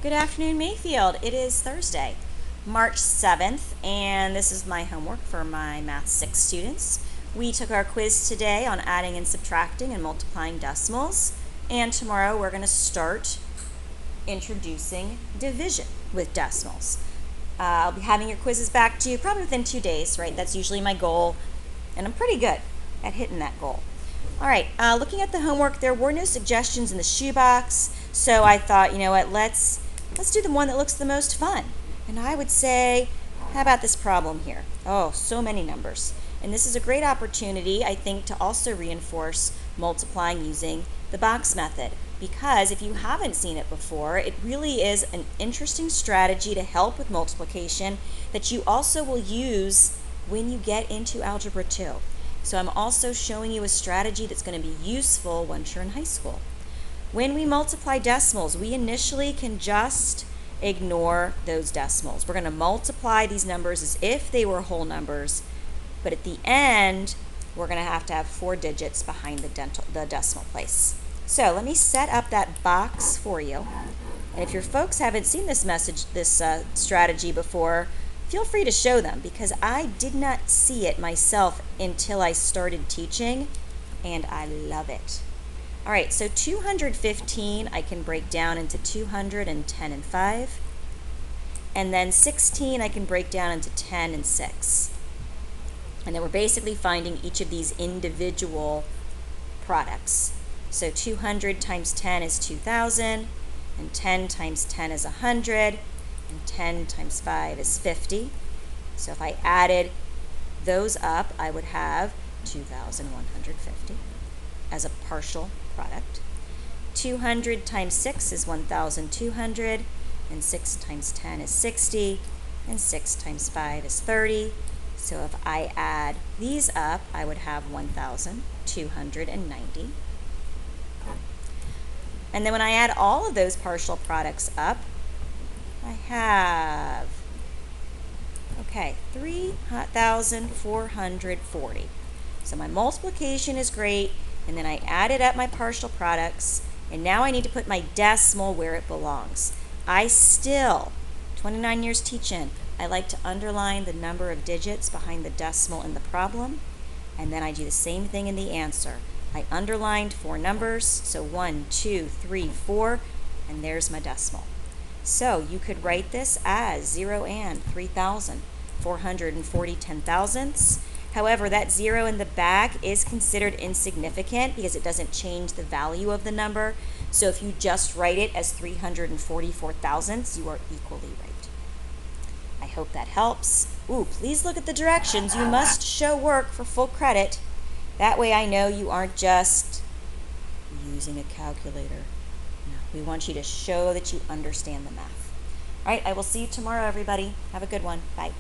Good afternoon, Mayfield. It is Thursday, March 7th, and this is my homework for my Math 6 students. We took our quiz today on adding and subtracting and multiplying decimals, and tomorrow we're going to start introducing division with decimals. I'll be having your quizzes back to you probably within 2 days, right? That's usually my goal, and I'm pretty good at hitting that goal. All right, looking at the homework, there were no suggestions in the shoebox, so I thought, you know what, let's do the one that looks the most fun. And I would say, how about this problem here? Oh, so many numbers. And this is a great opportunity, I think, to also reinforce multiplying using the box method. Because if you haven't seen it before, it really is an interesting strategy to help with multiplication that you also will use when you get into Algebra 2. So I'm also showing you a strategy that's going to be useful once you're in high school. When we multiply decimals, we initially can just ignore those decimals. We're going to multiply these numbers as if they were whole numbers, but at the end, we're going to have 4 digits behind the decimal place. So let me set up that box for you. And if your folks haven't seen this strategy before, feel free to show them, because I did not see it myself until I started teaching, and I love it. All right, so 215 I can break down into 210 and 5. And then 16 I can break down into 10 and 6. And then we're basically finding each of these individual products. So 200 times 10 is 2,000, and 10 times 10 is 100, and 10 times 5 is 50. So if I added those up, I would have 2,150 as a partial product. 200 times 6 is 1,200, and 6 times 10 is 60, and 6 times 5 is 30. So if I add these up, I would have 1,290. And then when I add all of those partial products up, I have, 3,440. So my multiplication is great, and then I added up my partial products, and now I need to put my decimal where it belongs. I still, 29 years teaching, I like to underline the number of digits behind the decimal in the problem, and then I do the same thing in the answer. I underlined 4 numbers, so 1, 2, 3, 4, and there's my decimal. So you could write this as 0 and 3,440 10,000ths. However, that 0 in the back is considered insignificant because it doesn't change the value of the number. So if you just write it as 344 thousandths, you are equally right. I hope that helps. Ooh, please look at the directions. You must show work for full credit. That way I know you aren't just using a calculator. No, we want you to show that you understand the math. All right, I will see you tomorrow, everybody. Have a good one. Bye.